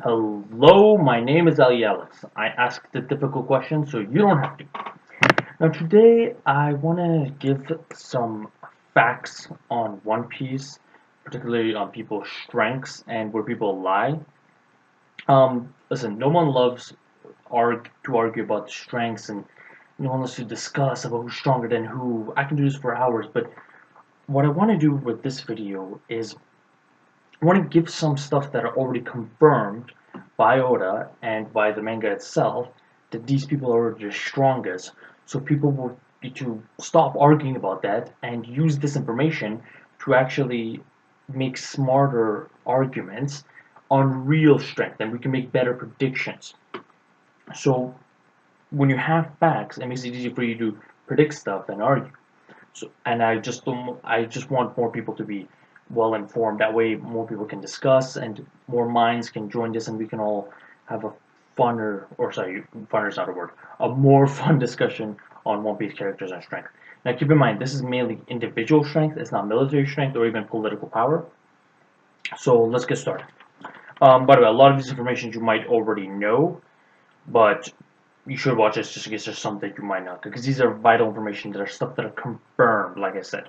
Hello, my name is Ali Alex. I ask the difficult questions so you don't have to. Now, today I want to give some facts on One Piece, particularly on people's strengths and where people lie. Listen, no one loves to argue about strengths, and no one loves to discuss about who's stronger than who. I can do this for hours, but what I want to do with this video is I want to give some stuff that are already confirmed by Oda and by the manga itself that these people are the strongest. So people will need to stop arguing about that and use this information to actually make smarter arguments on real strength, and we can make better predictions. So when you have facts, it makes it easier for you to predict stuff and argue. So, and I just want more people to be well informed. That way, more people can discuss, and more minds can join this, and we can all have a funner is not a word, a more fun discussion on One Piece characters and strength. Now, keep in mind, this is mainly individual strength. It's not military strength or even political power. So let's get started. By the way, a lot of this information you might already know, but you should watch this just in case there's something you might not, because these are vital information that are stuff that are confirmed, like I said.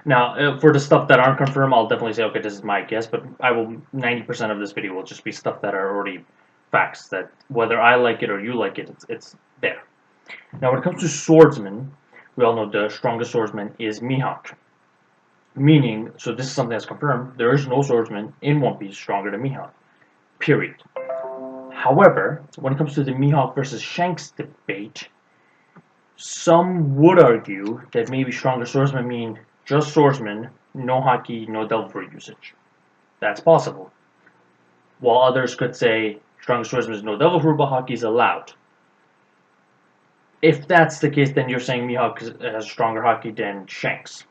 Now, for the stuff that aren't confirmed, I'll definitely say, okay, this is my guess, but 90% of this video will just be stuff that are already facts, that whether I like it or you like it, it's there. Now, when it comes to swordsmen, we all know the strongest swordsman is Mihawk. Meaning, so this is something that's confirmed, there is no swordsman in One Piece stronger than Mihawk. Period. However, when it comes to the Mihawk versus Shanks debate, some would argue that maybe stronger swordsmen mean just swordsmen, no haki, no devil fruit usage. That's possible. While others could say stronger swordsmen is no devil fruit, but haki is allowed. If that's the case, then you're saying Mihawk has stronger haki than Shanks.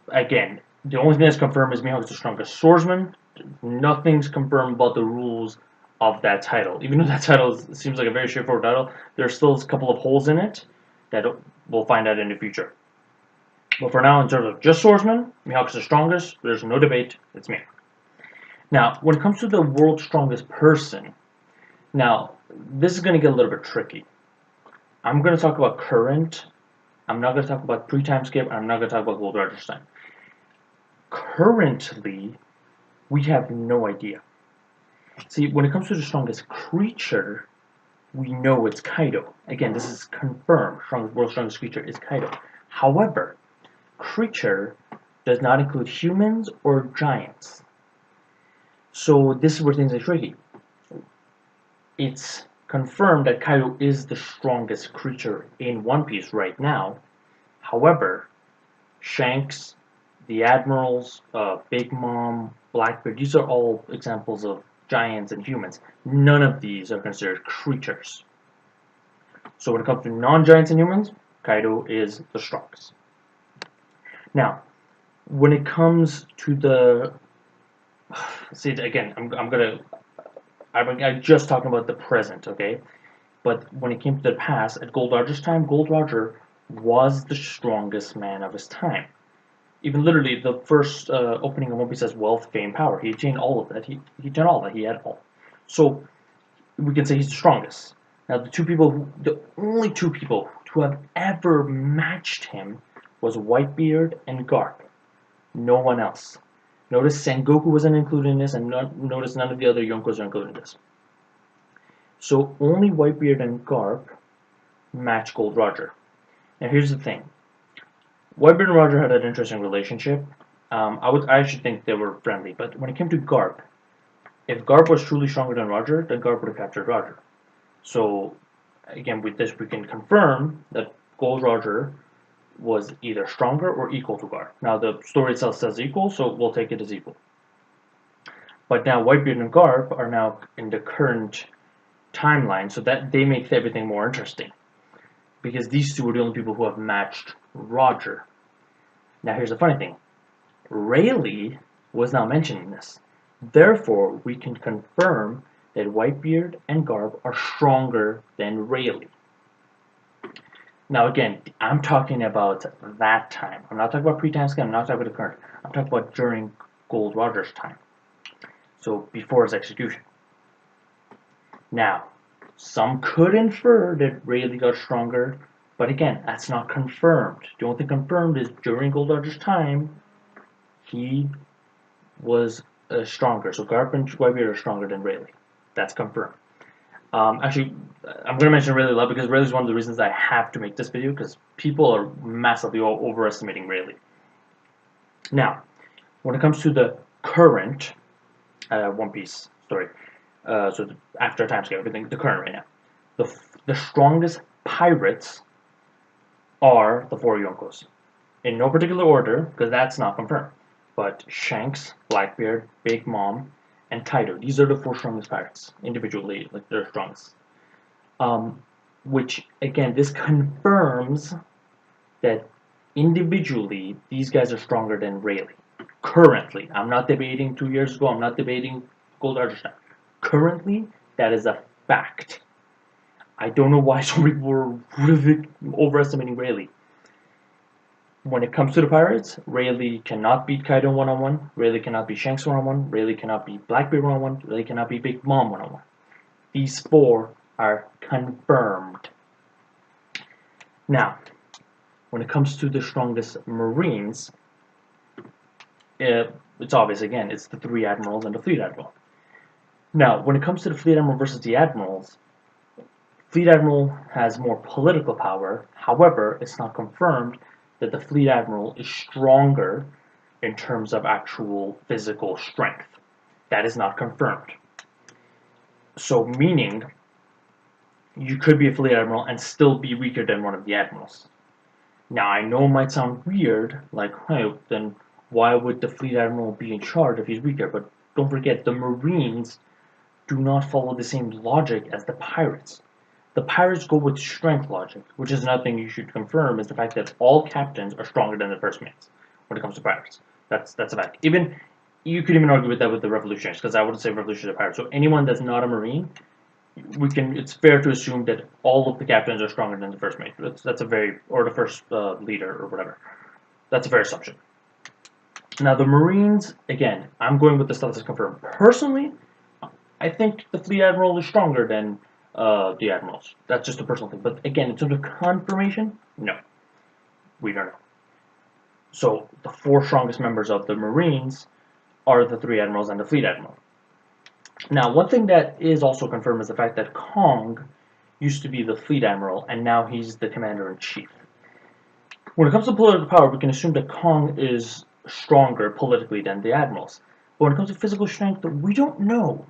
Again, the only thing that's confirmed is Mihawk is the strongest swordsman. Nothing's confirmed about the rules of that title. Even though that title seems like a very straightforward title, there's still a couple of holes in it that we'll find out in the future. But for now, in terms of just swordsman, Mihawk is the strongest. There's no debate. It's me. Now, when it comes to the world's strongest person, now, this is going to get a little bit tricky. I'm going to talk about current. I'm not going to talk about pre-time skip, and I'm not going to talk about Gold Roger's time. Currently, we have no idea. See, when it comes to the strongest creature, we know it's Kaido. Again, this is confirmed. World's strongest creature is Kaido. However, creature does not include humans or giants. So this is where things are tricky. It's confirmed that Kaido is the strongest creature in One Piece right now. However, Shanks, the Admirals, Big Mom, Blackbeard, these are all examples of giants and humans. None of these are considered creatures. So when it comes to non-giants and humans, Kaido is the strongest. Now, when it comes to the, see again, I'm just talking about the present, okay? But when it came to the past, at Gold Roger's time, Gold Roger was the strongest man of his time. Even literally, the first opening of One Piece says wealth, fame, power. He attained all of that. He attained all that. He had all. So we can say he's the strongest. Now, the only two people to have ever matched him was Whitebeard and Garp. No one else. Notice Sengoku wasn't included in this, and notice none of the other Yonkos are included in this. So only Whitebeard and Garp match Gold Roger. Now here's the thing. Whitebeard and Roger had an interesting relationship. I actually think they were friendly, but when it came to Garp, if Garp was truly stronger than Roger, then Garp would have captured Roger. So again, with this we can confirm that Gold Roger was either stronger or equal to Garp. Now the story itself says equal, so we'll take it as equal. But now Whitebeard and Garp are now in the current timeline, so that they make everything more interesting. Because these two are the only people who have matched Roger. Now here's the funny thing. Rayleigh was not mentioned in this. Therefore, we can confirm that Whitebeard and Garp are stronger than Rayleigh. Now again, I'm talking about that time. I'm not talking about pre-time skip, I'm not talking about the current. I'm talking about during Gold Roger's time. so before his execution. Now, some could infer that Rayleigh got stronger, but again, that's not confirmed. The only thing confirmed is during Gold Roger's time, he was stronger. So Garp and Whitebeard are stronger than Rayleigh. That's confirmed. Actually, I'm going to mention Rayleigh a lot because Rayleigh is one of the reasons I have to make this video, because people are massively overestimating Rayleigh. Now, when it comes to the current One Piece story, so after timescale, everything, the current right now, the strongest pirates are the four Yonkos. In no particular order, because that's not confirmed. But Shanks, Blackbeard, Big Mom, and Kaido. These are the four strongest pirates, individually, like they're strongest. Which, again, this confirms that individually, these guys are stronger than Rayleigh. Currently. I'm not debating 2 years ago, I'm not debating Gold Roger's time. Currently, that is a fact. I don't know why some people were really overestimating Rayleigh. When it comes to the pirates, Rayleigh cannot beat Kaido one-on-one, Rayleigh cannot beat Shanks one-on-one, Rayleigh cannot beat Blackbeard one-on-one, Rayleigh cannot beat Big Mom one-on-one. These four are confirmed. Now, when it comes to the strongest Marines, it's obvious again, it's the three admirals and the fleet admiral. Now, when it comes to the fleet admiral versus the admirals, fleet admiral has more political power. However, it's not confirmed that the fleet admiral is stronger in terms of actual physical strength. That is not confirmed. So, meaning, you could be a fleet admiral and still be weaker than one of the admirals. Now, I know it might sound weird, like, hey, then why would the fleet admiral be in charge if he's weaker? But don't forget, the Marines do not follow the same logic as the pirates. The pirates go with strength logic, which is another thing you should confirm, is the fact that all captains are stronger than the first mates when it comes to pirates. That's a fact. You could even argue with that with the revolutionaries, because I wouldn't say revolutionaries are pirates. So anyone that's not a Marine, it's fair to assume that all of the captains are stronger than the first mate. That's a very, or the first leader or whatever. That's a fair assumption. Now the Marines, again, I'm going with the stuff that's confirmed. Personally, I think the fleet admiral is stronger than the admirals. That's just a personal thing. But again, in terms of confirmation, no. We don't know. So the four strongest members of the Marines are the three admirals and the fleet admiral. Now, one thing that is also confirmed is the fact that Kong used to be the fleet admiral, and now he's the commander-in-chief. When it comes to political power, we can assume that Kong is stronger politically than the admirals. But when it comes to physical strength, we don't know.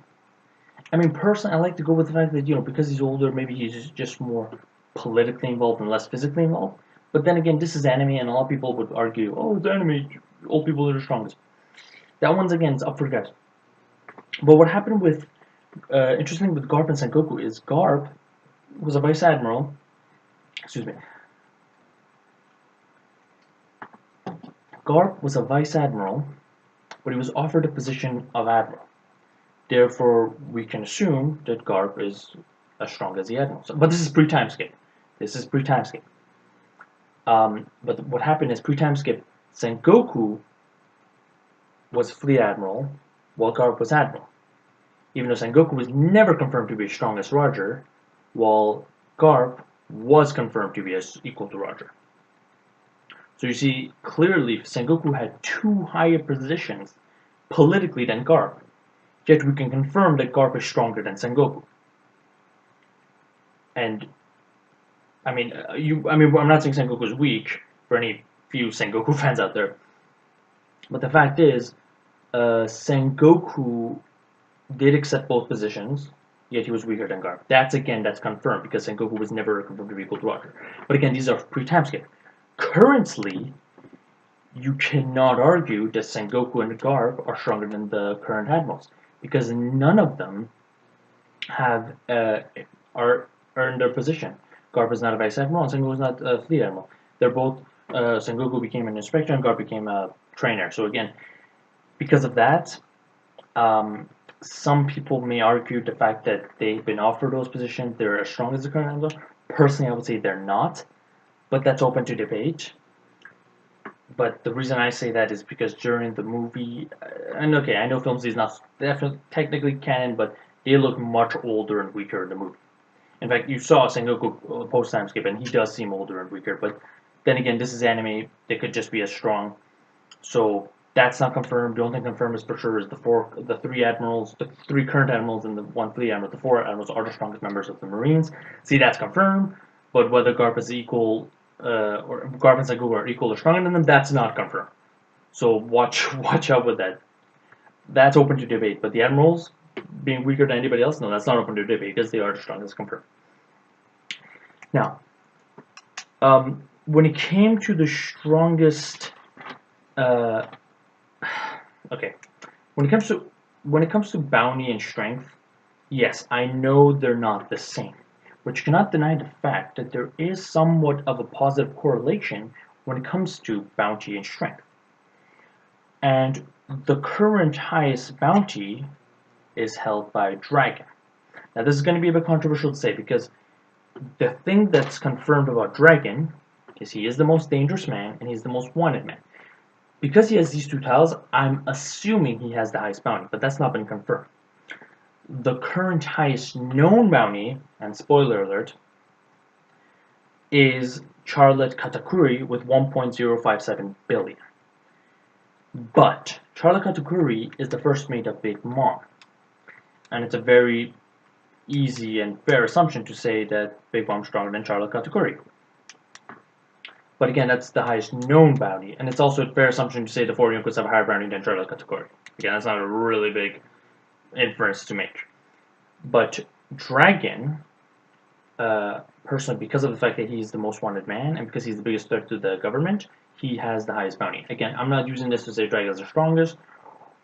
I mean, personally, I like to go with the fact that, because he's older, maybe he's just more politically involved and less physically involved. But then again, this is anime, and a lot of people would argue, oh, the anime, old people are the strongest. That one's, again, is up for grabs. But what happened with, interesting with Garp and Sengoku is Garp was a vice admiral, Garp was a vice admiral, but he was offered the position of admiral. Therefore, we can assume that Garp is as strong as the admiral. But this is pre-time skip. But what happened is pre-time skip, Sengoku was fleet admiral, while Garp was admiral. Even though Sengoku was never confirmed to be as strong as Roger, while Garp was confirmed to be as equal to Roger. So you see, clearly, Sengoku had two higher positions politically than Garp. Yet we can confirm that Garp is stronger than Sengoku. And I'm not saying Sengoku is weak for any few Sengoku fans out there, but the fact is, Sengoku did accept both positions, yet he was weaker than Garp. That's confirmed because Sengoku was never confirmed to be equal to Roger. But again, these are pre-time skip. Currently, you cannot argue that Sengoku and Garp are stronger than the current admirals, because none of them have are earned their position. Garp is not a vice admiral, and Sengoku is not a fleet admiral. They're both. Sengoku became an inspector, and Garp became a trainer. So again, because of that, some people may argue the fact that they've been offered those positions, they're as strong as the current admiral. Personally, I would say they're not, but that's open to debate. But the reason I say that is because during the movie, and okay, I know Film Z is not definitely technically canon, but they look much older and weaker in the movie. In fact, you saw Sengoku post time skip, and he does seem older and weaker. But then again, this is anime; they could just be as strong. So that's not confirmed. The only thing confirmed is for sure is the three admirals, the three current admirals, and the one fleet admiral. The four admirals are the strongest members of the Marines. See, that's confirmed. But whether Garp is equal or Garp and Sengoku are equal or stronger than them, that's not confirmed. So watch out with that. That's open to debate. But the admirals being weaker than anybody else, no, that's not open to debate because they are the strongest confirmed. Now, when it came to the strongest, okay, when it comes to bounty and strength, yes, I know they're not the same, but you cannot deny the fact that there is somewhat of a positive correlation when it comes to bounty and strength. And the current highest bounty is held by Dragon. Now, this is going to be a bit controversial to say because the thing that's confirmed about Dragon is he is the most dangerous man and he's the most wanted man. Because he has these two tiles, I'm assuming he has the highest bounty, but that's not been confirmed. The current highest known bounty, and spoiler alert, is Charlotte Katakuri with 1.057 billion. But Charlotte Katakuri is the first mate of Big Mom. And it's a very easy and fair assumption to say that Big Mom's stronger than Charlotte Katakuri. But again, that's the highest known bounty, and it's also a fair assumption to say the four Yonkos have a higher bounty than Charlotte Katakuri. Again, that's not a really big inference to make. But Dragon, personally, because of the fact that he's the most wanted man, and because he's the biggest threat to the government, he has the highest bounty. Again, I'm not using this to say Dragon is the strongest,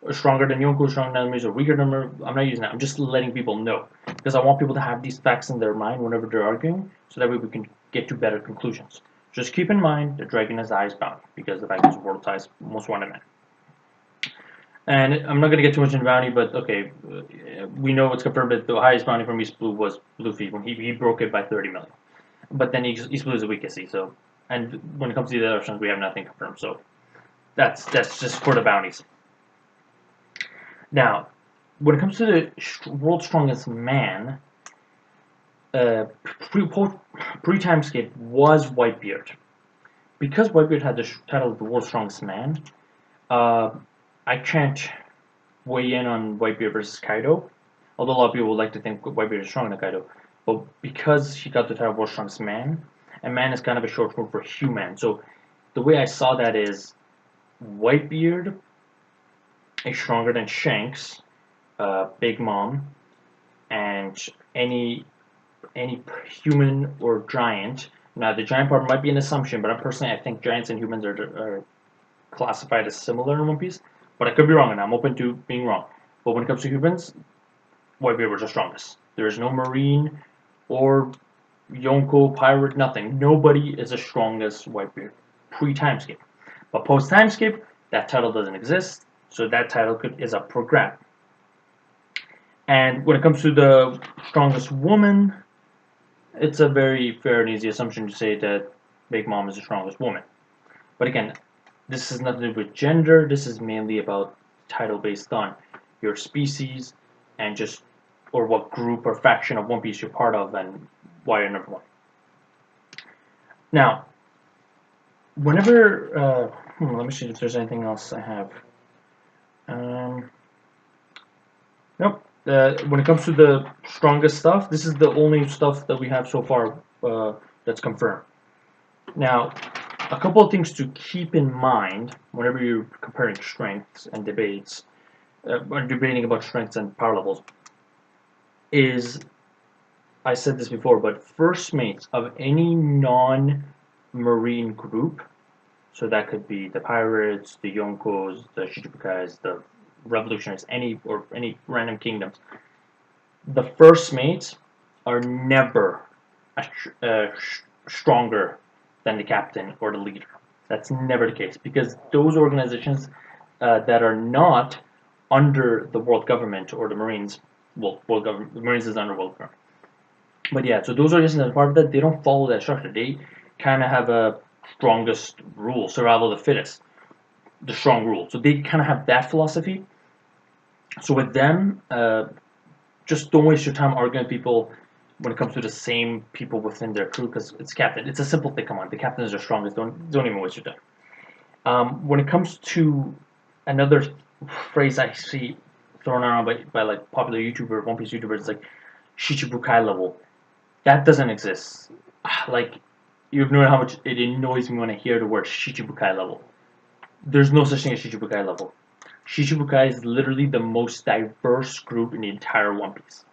or stronger than Yonko, stronger than enemies, or weaker than them. I'm not using that. I'm just letting people know, because I want people to have these facts in their mind whenever they're arguing, so that way we can get to better conclusions. Just keep in mind that Dragon has the highest bounty, because the fact is the world's highest, most wanted man. And I'm not going to get too much into bounty, but okay, we know it's confirmed that the highest bounty from East Blue was Luffy when he broke it by 30 million. But then East Blue is the weakest, so, and when it comes to the other options, we have nothing confirmed, so that's just for the bounties. Now, when it comes to the world's strongest man, pre-timeskip was Whitebeard. Because Whitebeard had the title of the world's strongest man, I can't weigh in on Whitebeard versus Kaido, although a lot of people would like to think Whitebeard is stronger than Kaido. But because he got the title of world's strongest man, and man is kind of a short form for human, so the way I saw that is Whitebeard is stronger than Shanks, Big Mom, and any human or giant. Now, the giant part might be an assumption, but I think giants and humans are classified as similar in One Piece. But I could be wrong, and I'm open to being wrong. But when it comes to humans, Whitebeard was the strongest. There is no Marine or Yonko, Pirate, nothing. Nobody is as strong as Whitebeard pre-timeskip. But post-timeskip, that title doesn't exist, so that title is up for grab. And when it comes to the strongest woman, it's a very fair and easy assumption to say that Big Mom is the strongest woman. But again, this has nothing to do with gender. This is mainly about title based on your species and just, or what group or faction of One Piece you're part of and why you're number one. Now, whenever, let me see if there's anything else I have. Nope. When it comes to the strongest stuff, this is the only stuff that we have so far that's confirmed. Now, a couple of things to keep in mind whenever you're comparing strengths and debates, or debating about strengths and power levels, is, I said this before, but first mates of any non-marine group, so that could be the pirates, the Yonkos, the Shichibukais, the revolutionaries, any random kingdoms, the first mates are never stronger than the captain or the leader. That's never the case, because those organizations that are not under the world government or the Marines, well, world government, the Marines is under world government. But yeah, so those organizations that are part of that, they don't follow that structure. They kind of have a strongest rule, survival of the fittest, the strong rule. So they kind of have that philosophy. So with them, just don't waste your time arguing with people when it comes to the same people within their crew, because it's captain. It's a simple thing. Come on, the captain is the strongest. Don't even waste your time. When it comes to another phrase I see thrown around by like popular YouTuber, One Piece YouTubers, it's like Shichibukai level. That doesn't exist. Like, you've known how much it annoys me when I hear the word Shichibukai level. There's no such thing as Shichibukai level. Shichibukai is literally the most diverse group in the entire One Piece.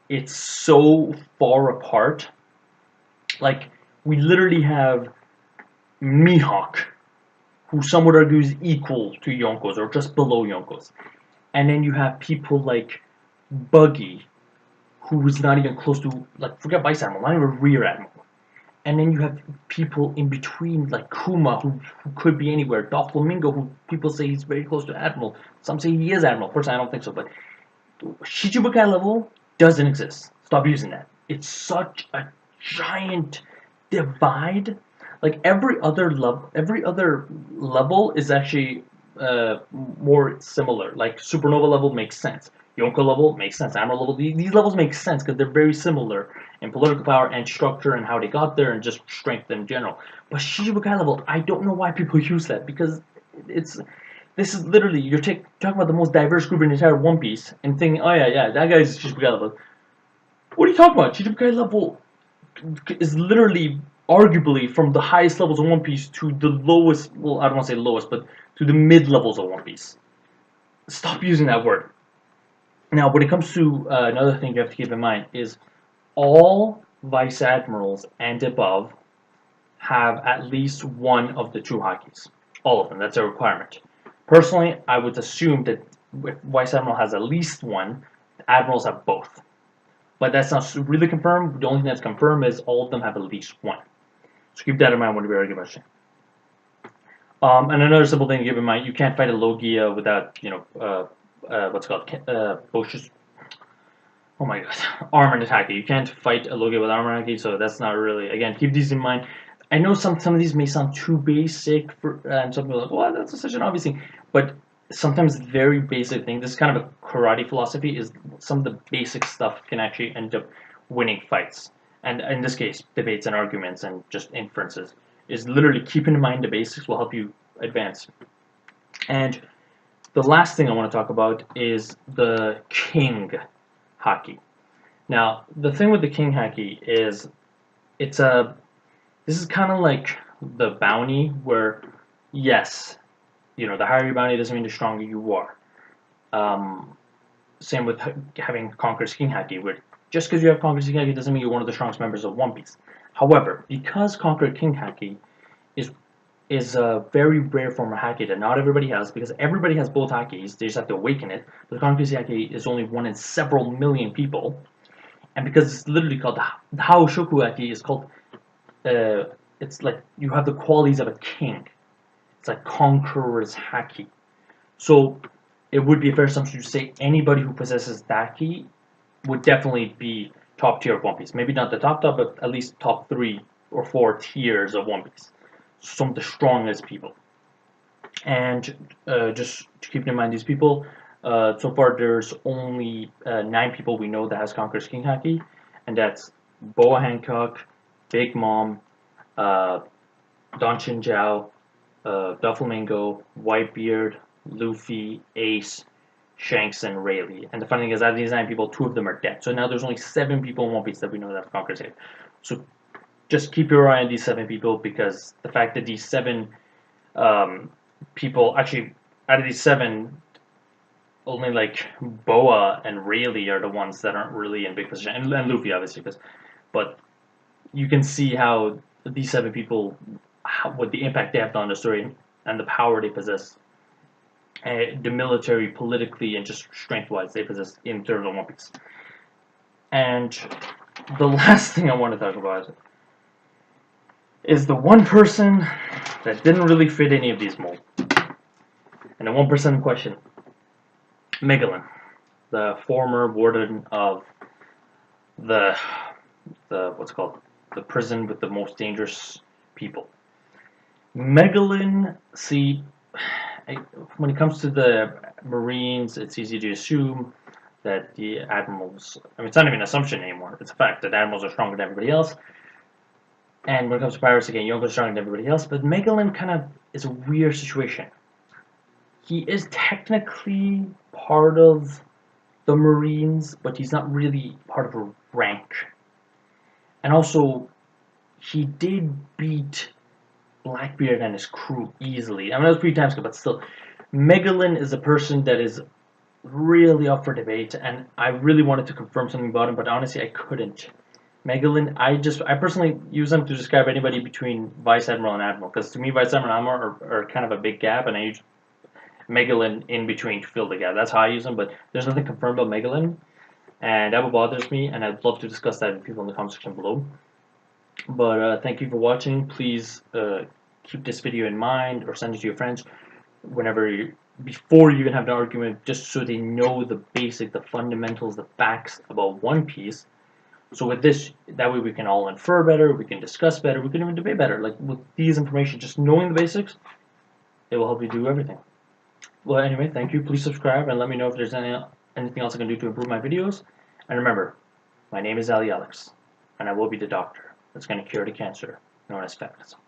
It's so far apart. Like, we literally have Mihawk, who some would argue is equal to Yonkos or just below Yonkos. And then you have people like Buggy, who is not even close to, like, forget Vice Admiral, not even Rear Admiral. And then you have people in between, like Kuma, who could be anywhere. Doflamingo, who people say he's very close to Admiral. Some say he is Admiral. Personally, I don't think so. But Shichibukai level doesn't exist. Stop using that. It's such a giant divide. Like every other level is actually more similar. Like Supernova level makes sense. Yonko level makes sense. Admiral level, these levels make sense because they're very similar in political power and structure and how they got there and just strength in general. But Shichibukai level, I don't know why people use that, because this is literally, you're talking about the most diverse group in the entire One Piece and thinking, oh yeah, that guy's Shichibukai level. What are you talking about? Shichibukai level is literally arguably from the highest levels of One Piece to the lowest, well, I don't want to say lowest, but to the mid levels of One Piece. Stop using that word. Now, when it comes to another thing you have to keep in mind is all Vice Admirals and above have at least one of the true Hakis. All of them. That's a requirement. Personally, I would assume that if Vice Admiral has at least one, Admirals have both. But that's not really confirmed. The only thing that's confirmed is all of them have at least one. So keep that in mind when we argue about shit. And another simple thing to keep in mind, you can't fight a Logia without, what's it called, Bosch's, oh my god, armored Haki. You can't fight a Logia with armored Haki, so that's not really, again, keep these in mind. I know some of these may sound too basic, and some people are like, well, that's such an obvious thing, but sometimes very basic thing, this is kind of a karate philosophy, is some of the basic stuff can actually end up winning fights. And in this case, debates and arguments and just inferences, is literally keeping in mind the basics will help you advance. And the last thing I want to talk about is the King Haki. Now, the thing with the King Haki is this is kind of like the bounty where, yes, the higher your bounty doesn't mean the stronger you are. Same with having Conqueror's King Haki, where just because you have Conqueror's King Haki doesn't mean you're one of the strongest members of One Piece. However, because Conqueror King Haki is a very rare form of Haki that not everybody has, because everybody has both Hakis, they just have to awaken it, but Conqueror's Haki is only one in several million people, and because it's literally called the Haoshoku Haki is called, it's like you have the qualities of a king. It's like Conqueror's Haki. So it would be a fair assumption to say anybody who possesses that Haki would definitely be top tier of One Piece. Maybe not the top, but at least top 3 or 4 tiers of One Piece. Some of the strongest people. And just to keep in mind these people, so far there's only 9 people we know that has Conqueror's King Haki, and that's Boa Hancock, Big Mom, Don Chinjiao, Doflamingo, Whitebeard, Luffy, Ace, Shanks, and Rayleigh. And the funny thing is, out of these 9 people, 2 of them are dead. So now there's only 7 people in One Piece that we know that have Conqueror's Haki. So just keep your eye on these 7 people, because the fact that these 7 people, actually, out of these 7, only like Boa and Rayleigh are the ones that aren't really in big position, and Luffy obviously, but you can see how these 7 people, what the impact they have on the story and the power they possess, the military, politically, and just strength-wise they possess in terms of One Piece. And the last thing I want to talk about is the one person that didn't really fit any of these molds. And the 1% in question, Megalyn, the former warden of the what's called the prison with the most dangerous people. Megalin, see, when it comes to the Marines, it's easy to assume that the admirals, I mean, it's not even an assumption anymore, it's a fact that admirals are stronger than everybody else. And when it comes to pirates, again, Yonko's stronger than everybody else, but Megalin kind of is a weird situation. He is technically part of the Marines, but he's not really part of a rank. And also, he did beat Blackbeard and his crew easily. I mean, that was 3 times ago, but still, Megalin is a person that is really up for debate, and I really wanted to confirm something about him, but honestly, I couldn't. Megalin, I personally use him to describe anybody between Vice Admiral and Admiral, because to me, Vice Admiral and Admiral are kind of a big gap, and I use Megalin in between to fill the gap. That's how I use him, but there's nothing confirmed about Megalin, and that bothers me, and I'd love to discuss that with people in the comment section below. But thank you for watching. Please keep this video in mind, or send it to your friends before you even have an argument, just so they know the fundamentals, the facts about One Piece. So with this, that way we can all infer better, we can discuss better, we can even debate better. Like with these information, just knowing the basics, it will help you do everything. Well, anyway, thank you. Please subscribe and let me know if there's anything else I can do to improve my videos. And remember, my name is Ali Alex, and I will be the doctor that's going to cure the cancer known as feminism.